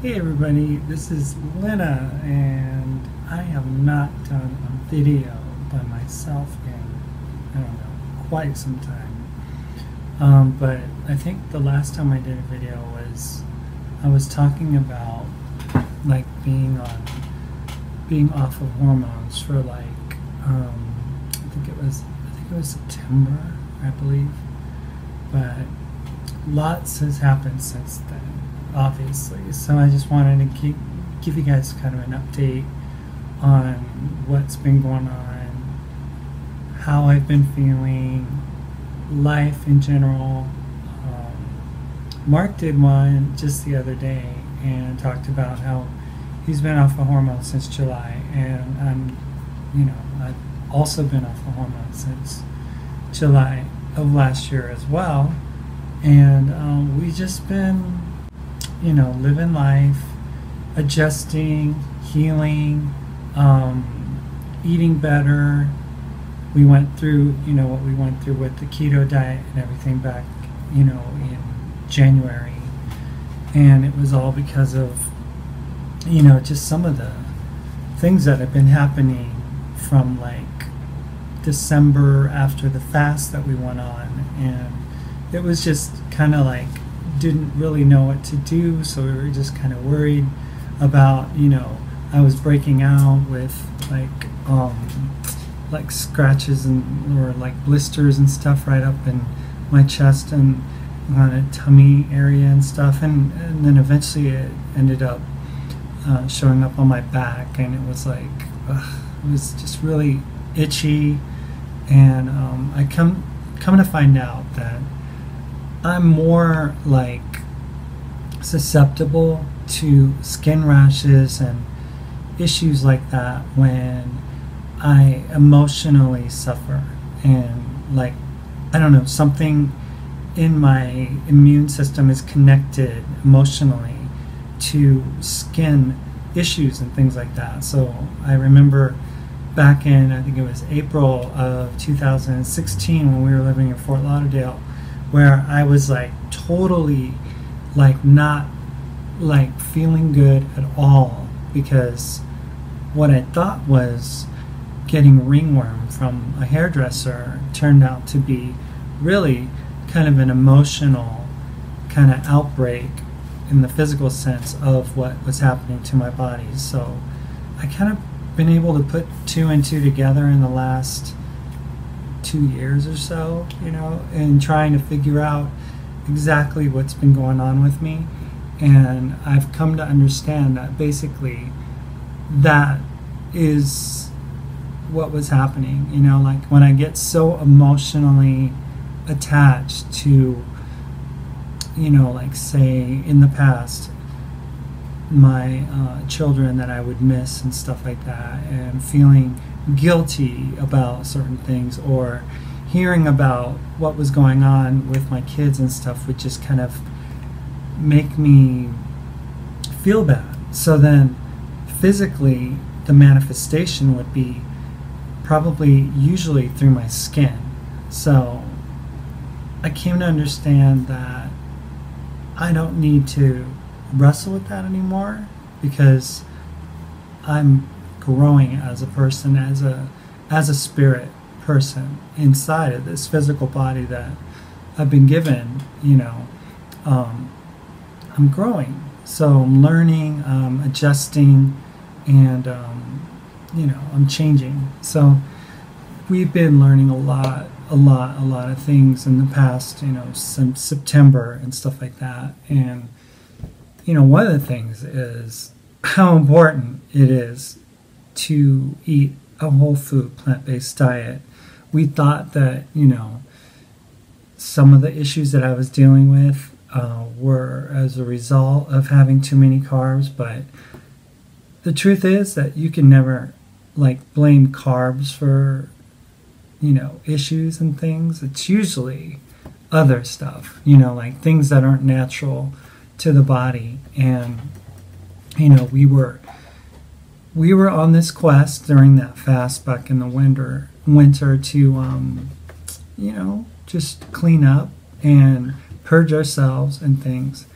Hey everybody, this is Lynna, and I have not done a video by myself in, I don't know, quite some time. But I think the last time I did a video I was talking about like being off of hormones for I think it was September, I believe. But lots has happened since then, obviously. So I just wanted to give you guys kind of an update on what's been going on, how I've been feeling, life in general. Mark did one just the other day and talked about how he's been off of hormones since July, and I've also been off of hormones since July of last year as well. And we just been, living life, adjusting, healing, eating better. We went through, what we went through with the keto diet and everything back, in January. And it was all because of, just some of the things that have been happening from like December after the fast that we went on. And it was just kind of like, didn't really know what to do, so we were just kind of worried about, I was breaking out with like scratches or like blisters and stuff right up in my chest and on a tummy area and stuff, and then eventually it ended up showing up on my back, and it was like it was just really itchy. And I come to find out that I'm more like susceptible to skin rashes and issues like that when I emotionally suffer, and like, I don't know, something in my immune system is connected emotionally to skin issues and things like that. So I remember back in, I think it was April of 2016, when we were living in Fort Lauderdale, where I was like totally like not like feeling good at all, because what I thought was getting ringworm from a hairdresser turned out to be really kind of an emotional kind of outbreak in the physical sense of what was happening to my body. So I kind of been able to put two and two together in the last 2 years or so, and trying to figure out exactly what's been going on with me. And I've come to understand that basically that is what was happening. Like when I get so emotionally attached to, like say in the past, my children that I would miss and stuff like that, and feeling guilty about certain things, or hearing about what was going on with my kids and stuff, would just kind of make me feel bad. So then physically the manifestation would be probably usually through my skin. So I came to understand that I don't need to wrestle with that anymore, because I'm growing as a person, as a spirit person inside of this physical body that I've been given. I'm growing, so I'm learning, adjusting, and I'm changing. So we've been learning a lot of things in the past, since September and stuff like that. And one of the things is how important it is to eat a whole food, plant-based diet. We thought that, some of the issues that I was dealing with were as a result of having too many carbs, but the truth is that you can never like blame carbs for, issues and things. It's usually other stuff, like things that aren't natural to the body. And we were on this quest during that fast back in the winter to just clean up and purge ourselves and things.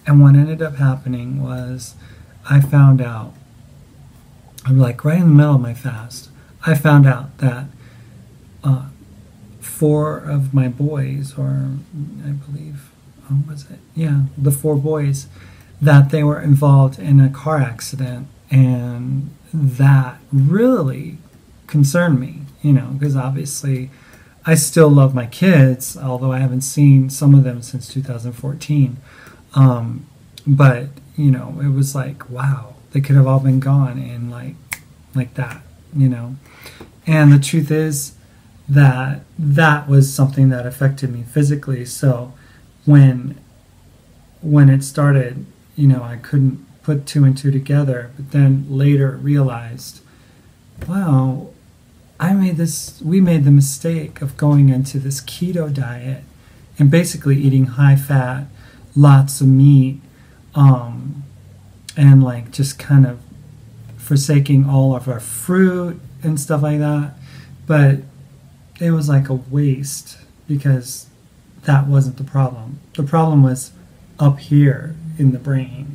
And what ended up happening was I found out, I'm like right in the middle of my fast, I found out that 4 of my boys, or I believe, was it? Yeah, the 4 boys, that they were involved in a car accident. And that really concerned me, because obviously I still love my kids, although I haven't seen some of them since 2014. But, it was like, wow, they could have all been gone in like that, And the truth is that that was something that affected me physically. So when it started, I couldn't put 2 and 2 together, but then later realized, wow, we made the mistake of going into this keto diet and basically eating high fat, lots of meat, and like just kind of forsaking all of our fruit and stuff like that. But it was like a waste, because that wasn't the problem. The problem was up here in the brain,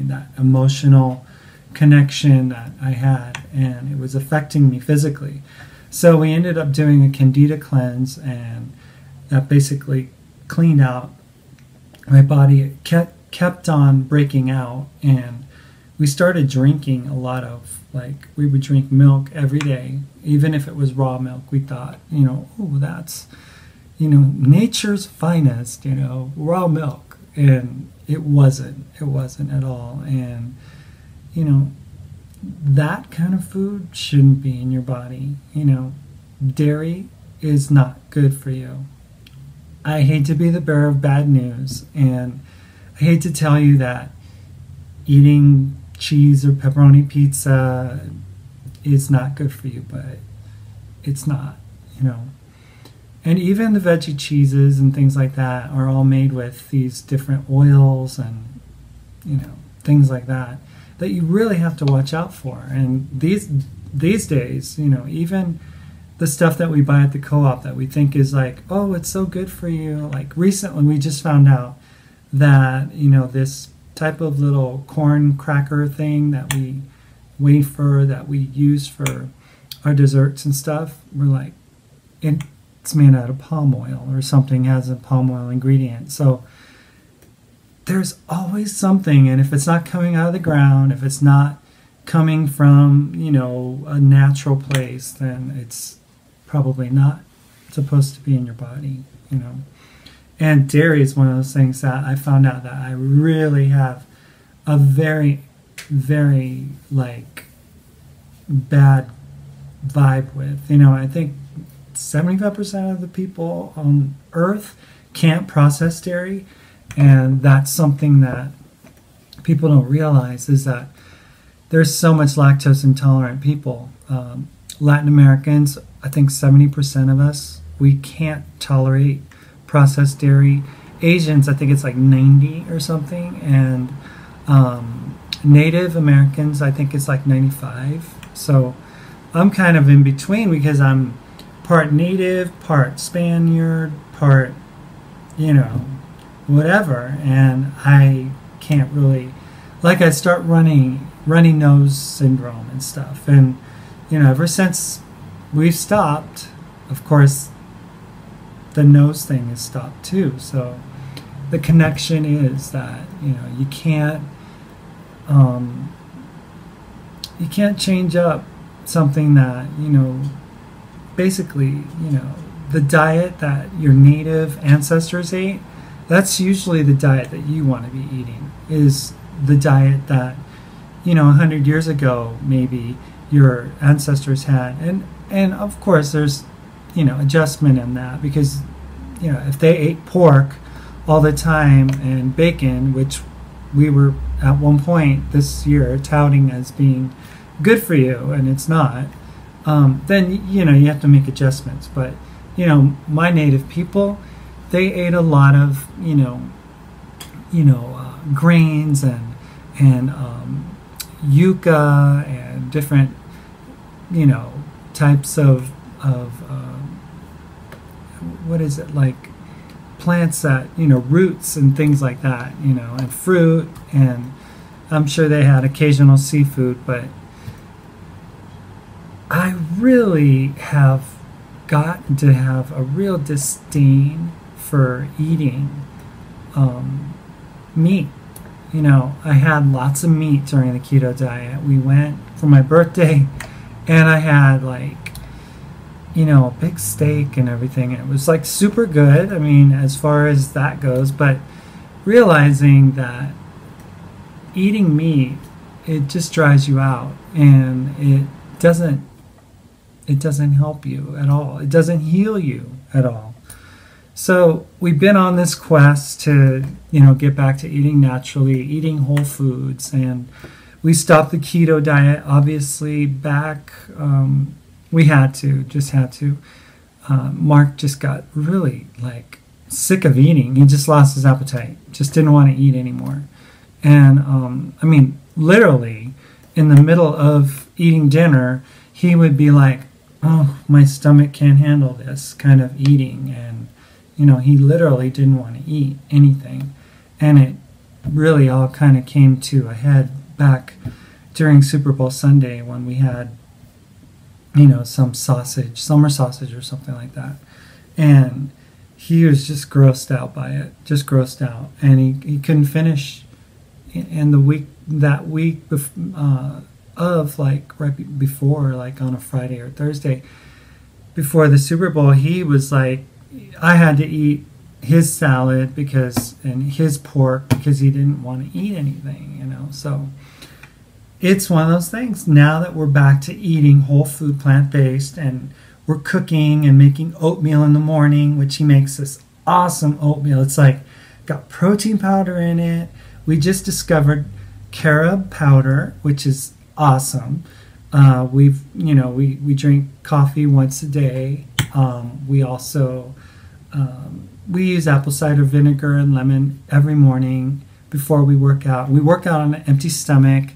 that emotional connection that I had, and it was affecting me physically. So we ended up doing a candida cleanse, and that basically cleaned out my body. It kept on breaking out, and we started drinking a lot of, we would drink milk every day, even if it was raw milk. We thought, oh, that's, nature's finest, raw milk. And it wasn't at all. And, that kind of food shouldn't be in your body. Dairy is not good for you. I hate to be the bearer of bad news, and I hate to tell you that eating cheese or pepperoni pizza is not good for you, but it's not, And even the veggie cheeses and things like that are all made with these different oils and, things like that you really have to watch out for. And these days, even the stuff that we buy at the co-op that we think is like, oh, it's so good for you. Like recently we just found out that, this type of little corn cracker thing that we wafer, that we use for our desserts and stuff, we're like, it's made out of palm oil or something, has a palm oil ingredient. So there's always something, and if it's not coming out of the ground, if it's not coming from, a natural place, then it's probably not supposed to be in your body, And dairy is one of those things that I found out that I really have a very, very, bad vibe with. I think 75% of the people on Earth can't process dairy, and that's something that people don't realize, is that there's so much lactose intolerant people. Latin Americans, I think 70% of us, we can't tolerate processed dairy. Asians, I think it's like 90 or something, and Native Americans, I think it's like 95. So I'm kind of in between, because I'm part Native, part Spaniard, part, whatever, and I can't really, I start runny nose syndrome and stuff, and ever since we've stopped, of course the nose thing is stopped too. So the connection is that you can't change up something that basically the diet that your native ancestors ate. That's usually the diet that you want to be eating, is the diet that 100 years ago maybe your ancestors had. And of course there's adjustment in that, because if they ate pork all the time and bacon, which we were at one point this year touting as being good for you, and it's not, then you have to make adjustments. But my native people, they ate a lot of grains and yucca and different types of what is it, like plants that, roots and things like that, and fruit, and I'm sure they had occasional seafood, but I really have gotten to have a real disdain for eating meat. I had lots of meat during the keto diet. We went for my birthday, and I had a big steak and everything. It was super good. I mean, as far as that goes, but realizing that eating meat, it just dries you out, and it doesn't help you at all. It doesn't heal you at all. So we've been on this quest to, get back to eating naturally, eating whole foods, and we stopped the keto diet, obviously, back. We had to. Mark just got really, sick of eating. He just lost his appetite, just didn't want to eat anymore. And, literally, in the middle of eating dinner, he would be like, oh, my stomach can't handle this kind of eating. And, he literally didn't want to eat anything. And it really all kind of came to a head back during Super Bowl Sunday when we had, some summer sausage or something like that. And he was just grossed out by it, just grossed out. And he couldn't finish. And that week right before, on a Friday or Thursday, before the Super Bowl, he was like, I had to eat his salad and his pork because he didn't want to eat anything, So it's one of those things. Now that we're back to eating whole food, plant-based, and we're cooking and making oatmeal in the morning, which he makes this awesome oatmeal. It's got protein powder in it. We just discovered carob powder, which is awesome. We drink coffee once a day. We also we use apple cider vinegar and lemon every morning before we work out. We work out on an empty stomach,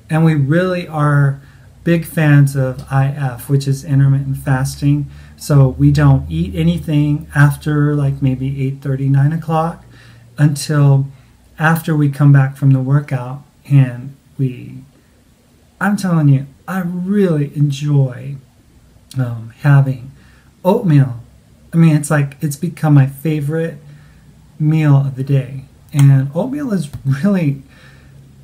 and we really are big fans of IF, which is intermittent fasting. So we don't eat anything after maybe 8:30, 9 o'clock until after we come back from the workout. And I'm telling you, I really enjoy having oatmeal. I mean, it's become my favorite meal of the day. And oatmeal is really,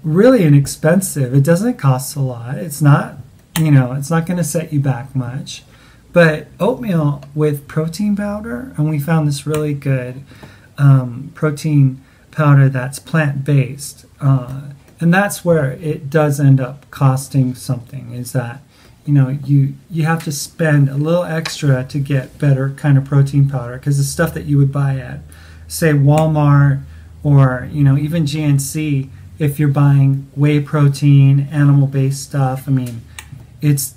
really inexpensive. It doesn't cost a lot. It's not, it's not going to set you back much. But oatmeal with protein powder, and we found this really good protein powder that's plant-based. And that's where it does end up costing something, is that you have to spend a little extra to get better kind of protein powder, because the stuff that you would buy at, say, Walmart or even GNC, if you're buying whey protein, animal-based stuff, it's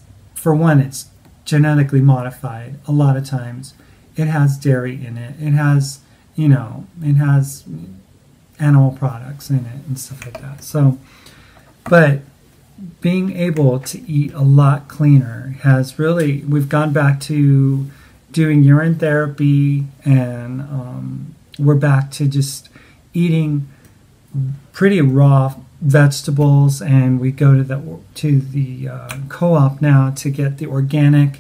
genetically modified. A lot of times it has dairy in it. It has animal products in it and stuff like that. So, but being able to eat a lot cleaner has really, we've gone back to doing urine therapy, and we're back to just eating pretty raw vegetables, and we go to the co-op now to get the organic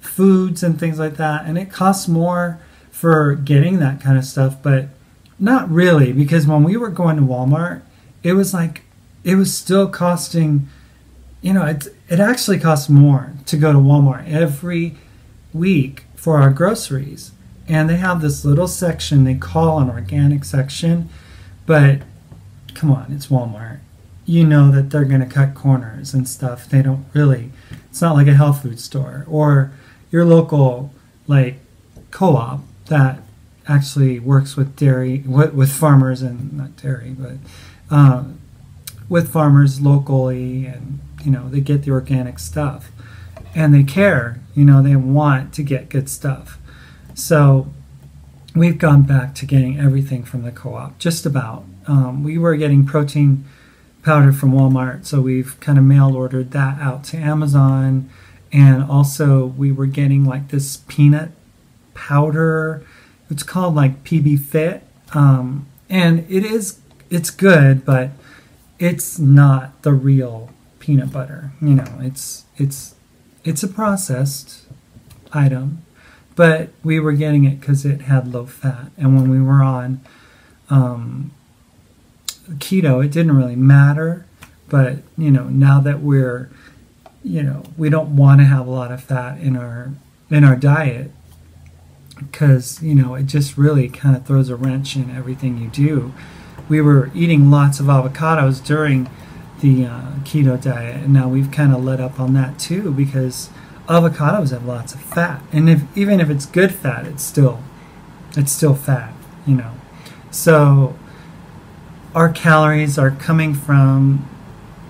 foods and things like that, and it costs more for getting that kind of stuff, but not really, because when we were going to Walmart, it was still costing, it actually costs more to go to Walmart every week for our groceries. And they have this little section they call an organic section, but come on, it's Walmart. You know that they're going to cut corners and stuff. They don't really, it's not like a health food store or your local co-op that actually works with dairy, with farmers, and not dairy, but with farmers locally, and they get the organic stuff, and they care, they want to get good stuff. So we've gone back to getting everything from the co-op, just about. We were getting protein powder from Walmart, so we've kind of mail ordered that out to Amazon, and also we were getting this peanut powder. It's called like PB Fit, and it's good, but it's not the real peanut butter. You know, it's a processed item, but we were getting it because it had low fat. And when we were on keto, it didn't really matter. But you know, now that we're, you know, we don't want to have a lot of fat in our diet, because you know, it just really kind of throws a wrench in everything you do. We were eating lots of avocados during the keto diet, and now we've kind of let up on that too, because avocados have lots of fat, and even if it's good fat, it's still fat, you know. So our calories are coming from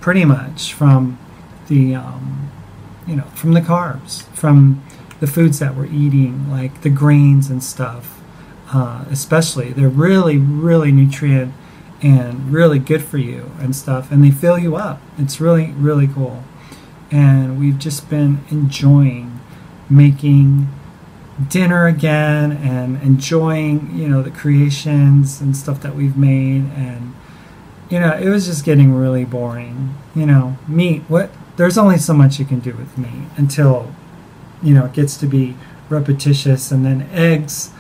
pretty much from the you know, from the carbs, from the foods that we're eating, like the grains and stuff. Especially, they're really, really nutrient and really good for you and stuff, and they fill you up. It's really, really cool. And we've just been enjoying making dinner again and enjoying, you know, the creations and stuff that we've made. And you know, it was just getting really boring. You know, meat, there's only so much you can do with meat until, you know, it gets to be repetitious. And then eggs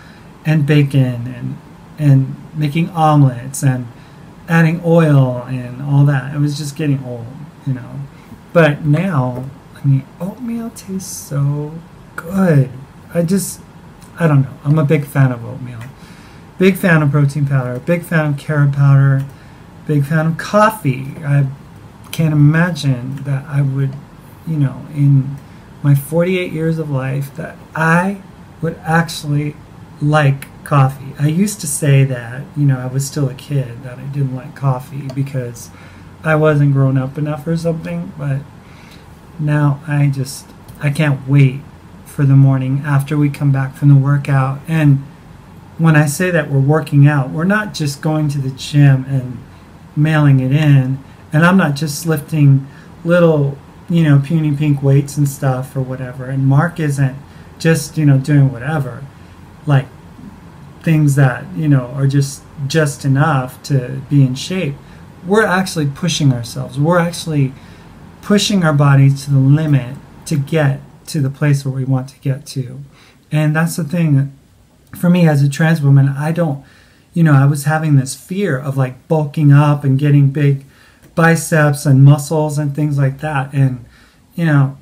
and bacon and making omelets and adding oil and all that. It was just getting old, you know. But now, I mean, oatmeal tastes so good. I don't know. I'm a big fan of oatmeal. Big fan of protein powder. Big fan of carrot powder. Big fan of coffee. I can't imagine that I would, you know, in my 48 years of life, that I would actually like coffee. I used to say that, you know, I was still a kid, that I didn't like coffee because I wasn't grown up enough or something. But now I can't wait for the morning after we come back from the workout. And when I say that we're working out, we're not just going to the gym and mailing it in, and I'm not just lifting little, you know, puny pink weights and stuff or whatever. And Mark isn't just, you know, doing whatever, like things that, you know, are just enough to be in shape. We're actually pushing ourselves. We're actually pushing our bodies to the limit to get to the place where we want to get to. And that's the thing for me as a trans woman. I don't, you know, I was having this fear of like bulking up and getting big biceps and muscles and things like that. And, you know,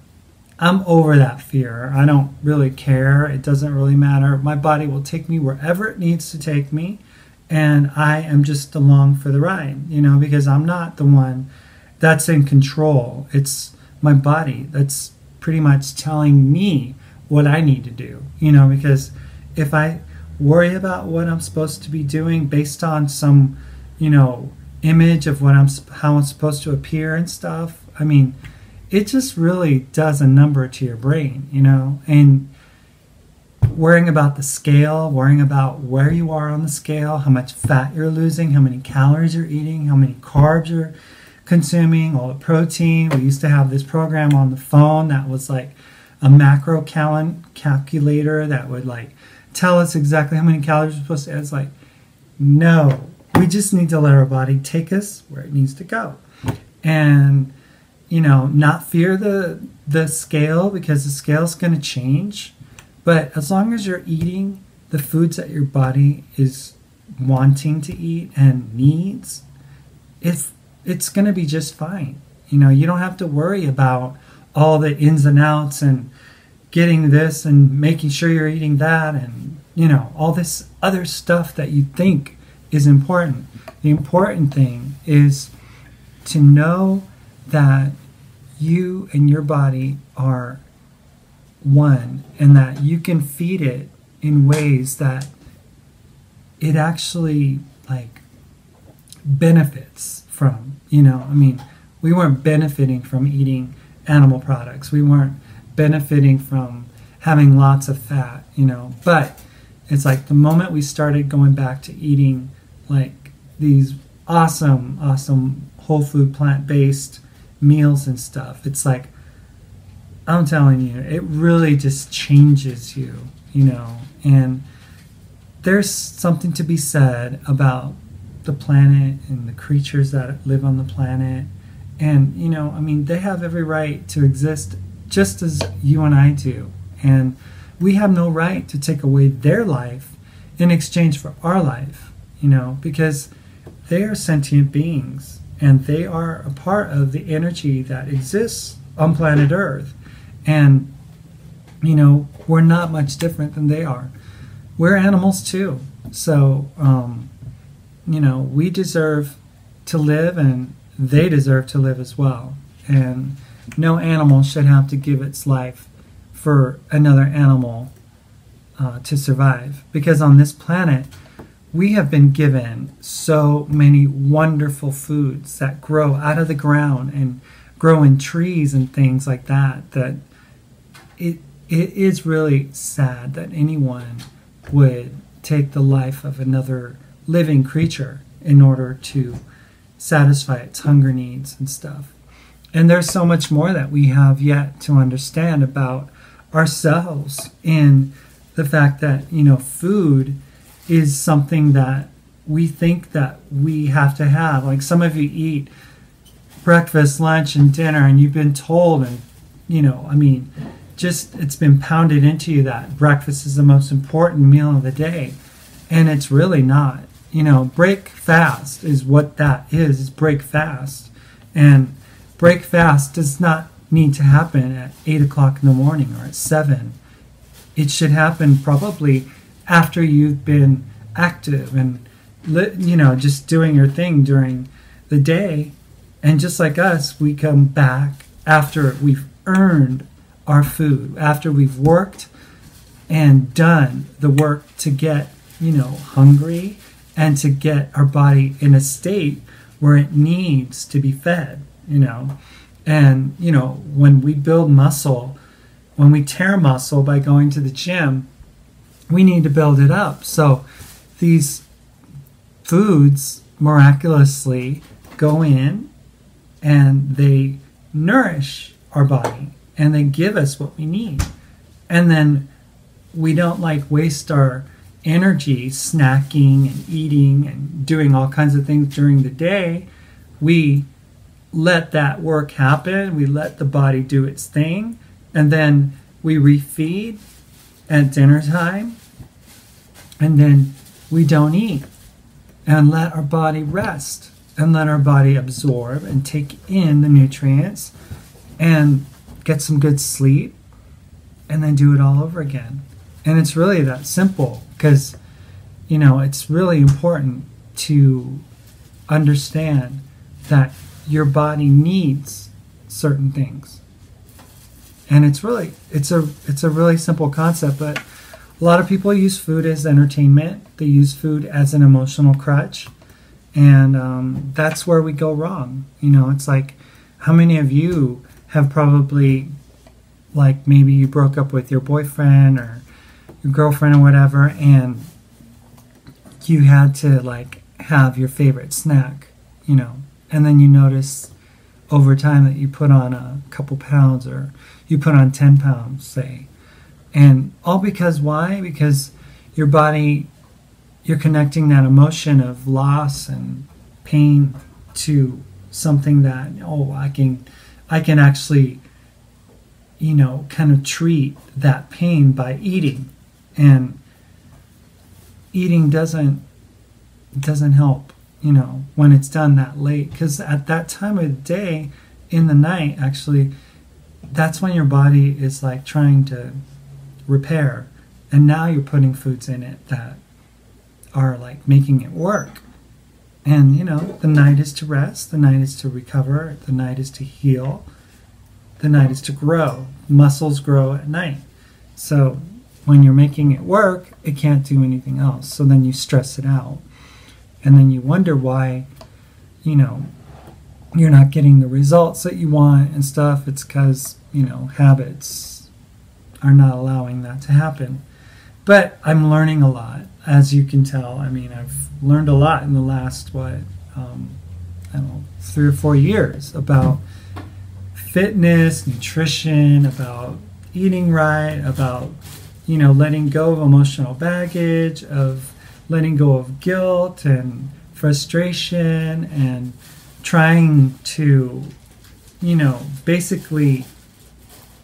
I'm over that fear. I don't really care. It doesn't really matter. My body will take me wherever it needs to take me. And I am just along for the ride, you know, because I'm not the one that's in control. It's my body that's pretty much telling me what I need to do, you know, because if I worry about what I'm supposed to be doing based on some, you know, image of how I'm supposed to appear and stuff, I mean, it just really does a number to your brain, you know. And worrying about the scale, worrying about where you are on the scale, how much fat you're losing, how many calories you're eating, how many carbs you're consuming, all the protein. We used to have this program on the phone that was like a macro calculator that would like tell us exactly how many calories we're supposed to eat. It's like, no, we just need to let our body take us where it needs to go. And, you know, not fear the scale, because the scale's going to change. But as long as you're eating the foods that your body is wanting to eat and needs, it's going to be just fine. You know, you don't have to worry about all the ins and outs and getting this and making sure you're eating that and, you know, all this other stuff that you think is important. The important thing is to know that you and your body are one, and that you can feed it in ways that it actually like benefits from, you know. I mean, we weren't benefiting from eating animal products. We weren't benefiting from having lots of fat, you know. But it's like the moment we started going back to eating like these awesome whole food plant-based meals and stuff, it's like, I'm telling you, it really just changes you, you know. And there's something to be said about the planet and the creatures that live on the planet. And, I mean, they have every right to exist just as you and I do. And we have no right to take away their life in exchange for our life, because they are sentient beings and they are a part of the energy that exists on planet Earth. And, we're not much different than they are. We're animals too. So, we deserve to live and they deserve to live as well. And no animal should have to give its life for another animal to survive. Because on this planet, we have been given so many wonderful foods that grow out of the ground and grow in trees and things like that, that it is really sad that anyone would take the life of another living creature in order to satisfy its hunger needs and stuff. And there's so much more that we have yet to understand about ourselves, in the fact that, food is something that we think that we have to have. Like, some of you eat breakfast, lunch, and dinner, and you've been told, and, just it's been pounded into you that breakfast is the most important meal of the day. And it's really not. Break fast is what that is break fast. And break fast does not need to happen at 8 o'clock in the morning or at 7. It should happen probably after you've been active and, just doing your thing during the day. And just like us, we come back after we've earned our food, after we've worked and done the work to get, hungry and to get our body in a state where it needs to be fed, And, when we build muscle, when we tear muscle by going to the gym, we need to build it up. So these foods miraculously go in and they nourish our body and they give us what we need. And then we don't waste our energy snacking and eating and doing all kinds of things during the day. We let that work happen. We let the body do its thing. And then we refeed at dinner time. And then we don't eat. And let our body rest. And let our body absorb and take in the nutrients. And get some good sleep. And then do it all over again. And it's really that simple. Because, it's really important to understand that your body needs certain things. And it's a really simple concept, but a lot of people use food as entertainment. They use food as an emotional crutch. And that's where we go wrong. It's like, how many of you have probably, maybe you broke up with your boyfriend or your girlfriend or whatever, and you had to have your favorite snack, and then you notice over time that you put on a couple pounds, or you put on 10 pounds, say. And all because why? Because your body, you're connecting that emotion of loss and pain to something that, I can actually, kind of treat that pain by eating. And eating doesn't help, when it's done that late. Because at that time of the day, in the night, actually, that's when your body is trying to repair. And now you're putting foods in it that are making it work. And, the night is to rest, the night is to recover, the night is to heal, the night is to grow. Muscles grow at night. So when you're making it work, it can't do anything else. So then you stress it out. And then you wonder why, you're not getting the results that you want and stuff. It's because, habits are not allowing that to happen. But I'm learning a lot, as you can tell. I've learned a lot in the last, 3 or 4 years about fitness, nutrition, about eating right, about letting go of emotional baggage, of letting go of guilt and frustration, and trying to, basically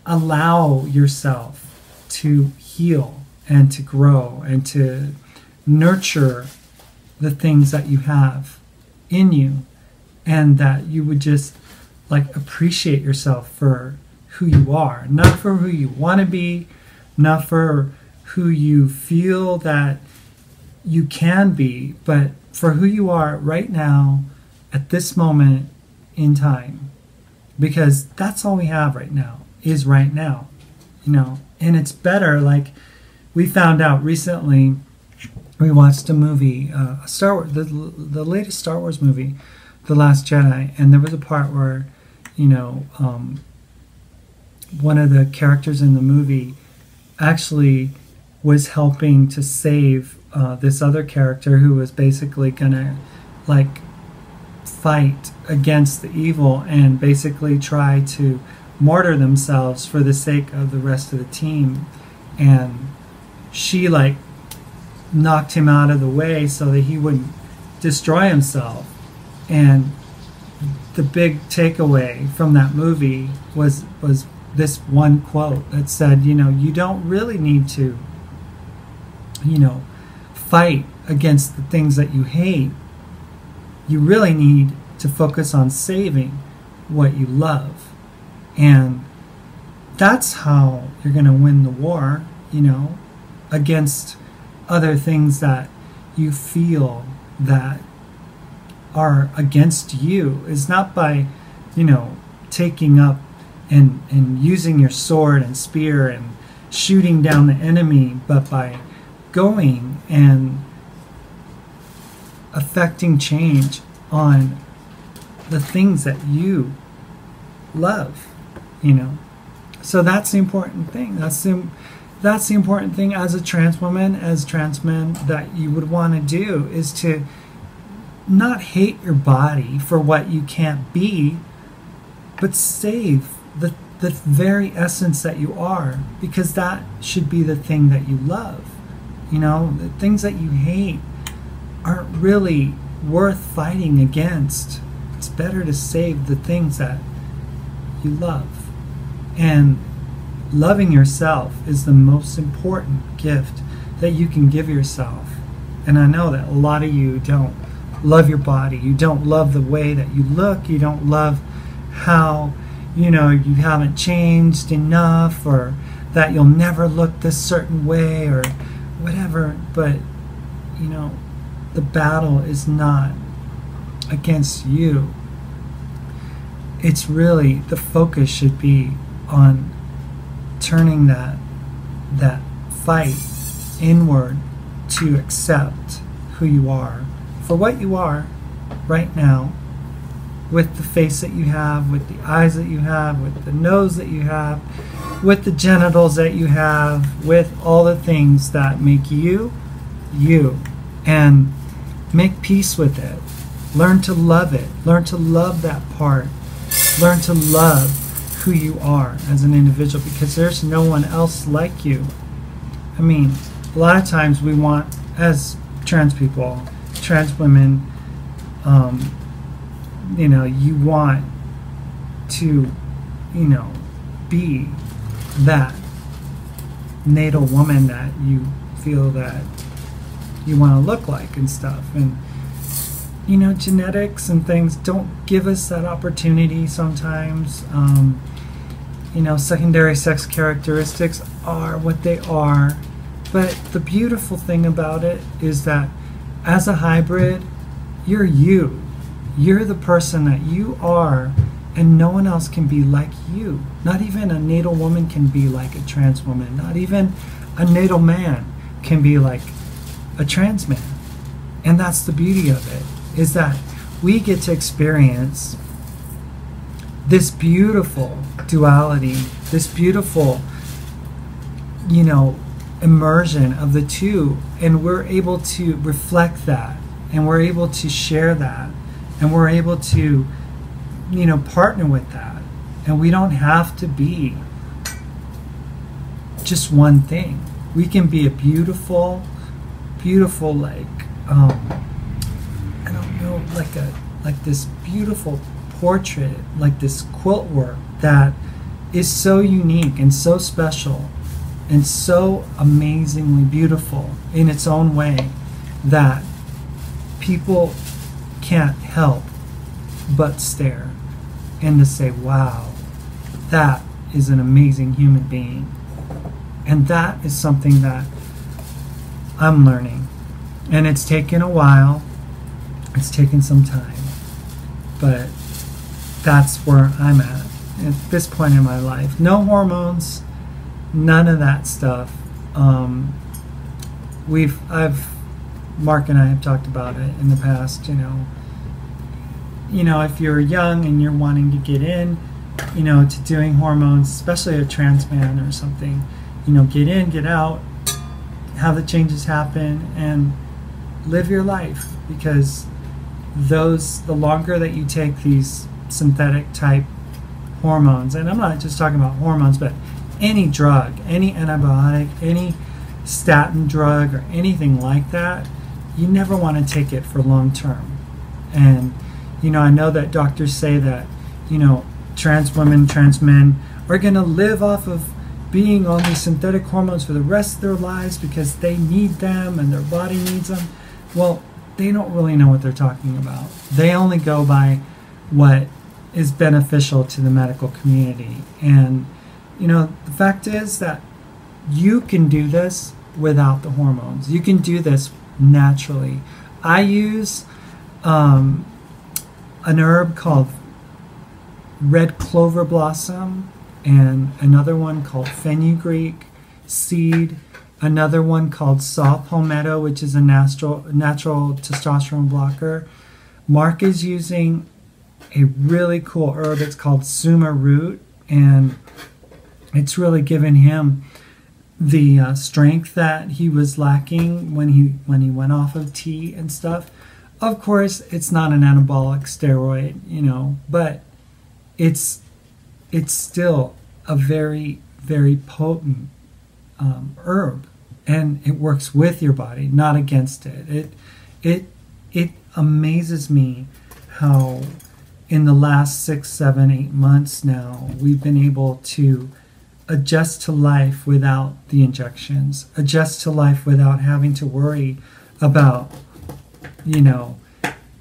allow yourself to heal and to grow and to nurture the things that you have in you, and that you would just appreciate yourself for who you are, not for who you want to be, not for who you feel that you can be, but for who you are right now at this moment in time. Because that's all we have right now, is right now, and it's better. Like, we found out recently, we watched a movie, Star Wars, the latest Star Wars movie, The Last Jedi, and there was a part where, one of the characters in the movie actually was helping to save this other character who was basically gonna fight against the evil and basically try to martyr themselves for the sake of the rest of the team. And she knocked him out of the way so that he wouldn't destroy himself. And the big takeaway from that movie was this one quote that said, you don't really need to, fight against the things that you hate. You really need to focus on saving what you love. And that's how you're going to win the war, against other things that you feel that are against you. Is not by, taking up and using your sword and spear and shooting down the enemy, but by going and affecting change on the things that you love, So that's the important thing. That's the important thing as a trans woman, as trans men, that you would want to do, is to not hate your body for what you can't be, but save the very essence that you are, because that should be the thing that you love. The things that you hate aren't really worth fighting against. It's better to save the things that you love. And loving yourself is the most important gift that you can give yourself. And I know that a lot of you don't love your body. You don't love the way that you look. You don't love how, you haven't changed enough, or that you'll never look this certain way, or whatever. But, the battle is not against you. It's really, the focus should be on turning that fight inward to accept who you are for what you are right now, with the face that you have, with the eyes that you have, with the nose that you have, with the genitals that you have, with all the things that make you, you. And make peace with it. Learn to love it. Learn to love that part. Learn to love who you are as an individual, because there's no one else like you. I mean, a lot of times we want, as trans people, trans women, you want to, be that natal woman that you feel that you want to look like and stuff. And, genetics and things don't give us that opportunity sometimes. Secondary sex characteristics are what they are. But the beautiful thing about it is that as a hybrid, you're you. You're the person that you are, and no one else can be like you. Not even a natal woman can be like a trans woman. Not even a natal man can be like a trans man. And that's the beauty of it, is that we get to experience this beautiful duality, this beautiful, immersion of the two, and we're able to reflect that, and we're able to share that, and we're able to, partner with that. And we don't have to be just one thing. we can be a beautiful, beautiful, like, I don't know, like this beautiful portrait, like this quilt work that is so unique and so special and so amazingly beautiful in its own way that people can't help but stare and to say, wow, that is an amazing human being. And that is something that I'm learning. And it's taken a while. It's taken some time. But that's where I'm at this point in my life. No hormones, none of that stuff. Mark and I have talked about it in the past, if you're young and you're wanting to get in, to doing hormones, especially a trans man or something, get in, get out, have the changes happen, and live your life, because the longer that you take these synthetic type hormones, and I'm not just talking about hormones, but any drug, any antibiotic, any statin drug, or anything like that, you never want to take it for long term. And I know that doctors say that trans women, trans men are going to live off of being on these synthetic hormones for the rest of their lives because they need them and their body needs them. Well, they don't really know what they're talking about. They only go by what is beneficial to the medical community. And the fact is that you can do this without the hormones. You can do this naturally. I use an herb called red clover blossom, and another one called fenugreek seed, another one called saw palmetto, which is a natural testosterone blocker. Mark is using a really cool herb. It's called suma root, and it's really given him the strength that he was lacking when he went off of tea and stuff. Of course, it's not an anabolic steroid, but it's still a very, very potent herb, and it works with your body, not against it. It amazes me how in the last 6, 7, 8 months now we've been able to adjust to life without the injections, adjust to life without having to worry about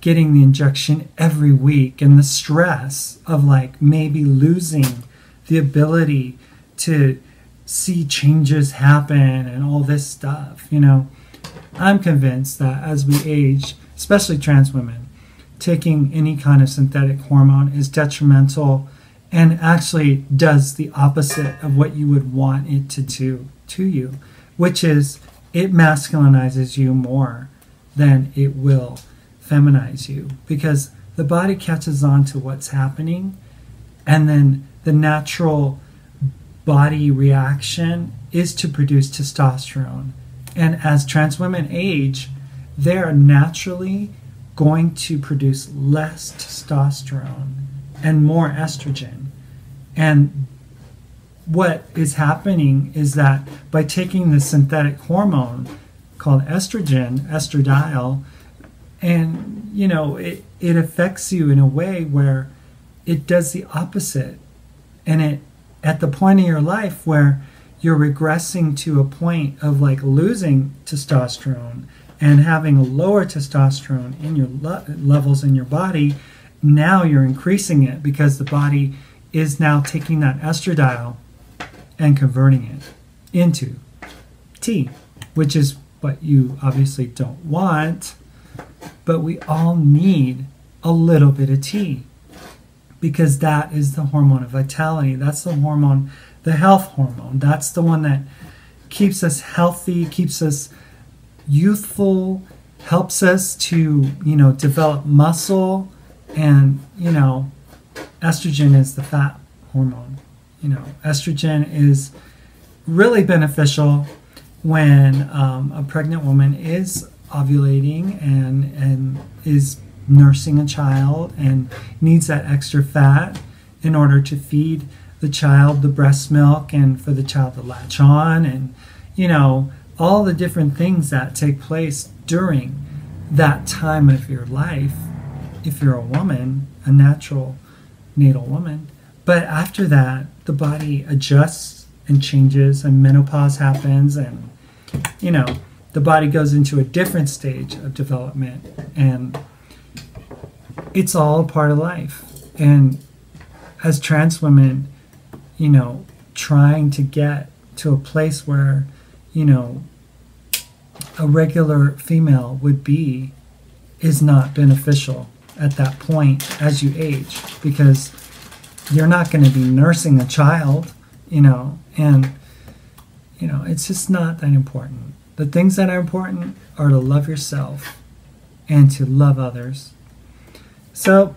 getting the injection every week and the stress of like maybe losing the ability to see changes happen and all this stuff. I'm convinced that as we age, especially trans women, taking any kind of synthetic hormone is detrimental and actually does the opposite of what you would want it to do to you, which is it masculinizes you more than it will feminize you, because the body catches on to what's happening, and then the natural body reaction is to produce testosterone. And as trans women age, they're naturally going to produce less testosterone and more estrogen. And what is happening is that by taking the synthetic hormone called estrogen, estradiol, and it affects you in a way where it does the opposite. And it at the point in your life where you're regressing to a point of like losing testosterone and having a lower testosterone in your levels in your body, now you're increasing it because the body is now taking that estradiol and converting it into T, which is what you obviously don't want, but we all need a little bit of T, because that is the hormone of vitality. That's the hormone, the health hormone. That's the one that keeps us healthy, keeps us youthful, helps us to, develop muscle. And, estrogen is the fat hormone. Estrogen is really beneficial when a pregnant woman is ovulating and is nursing a child and needs that extra fat in order to feed the child the breast milk and for the child to latch on and you know, all the different things that take place during that time of your life, if you're a woman, a natural natal woman. But after that, the body adjusts and changes, and menopause happens, and, you know, the body goes into a different stage of development, and it's all a part of life. And as trans women, you know, trying to get to a place where, you know, a regular female would be is not beneficial at that point as you age, because you're not going to be nursing a child, you know, and, you know, it's just not that important. The things that are important are to love yourself and to love others. So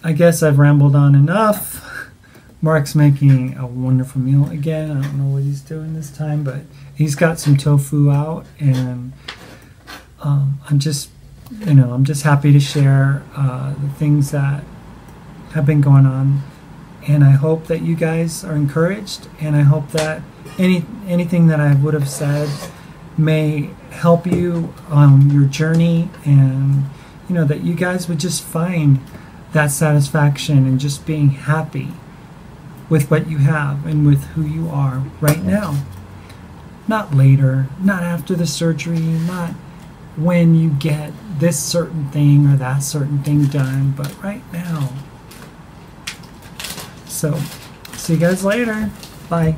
I guess I've rambled on enough. Mark's making a wonderful meal again. I don't know what he's doing this time, but he's got some tofu out, and I'm just happy to share the things that have been going on, and I hope that you guys are encouraged, and I hope that anything that I would have said may help you on your journey, and, you know, that you guys would just find that satisfaction in just being happy with what you have and with who you are right now. Not later, not after the surgery, not when you get this certain thing or that certain thing done, but right now. So, see you guys later. Bye.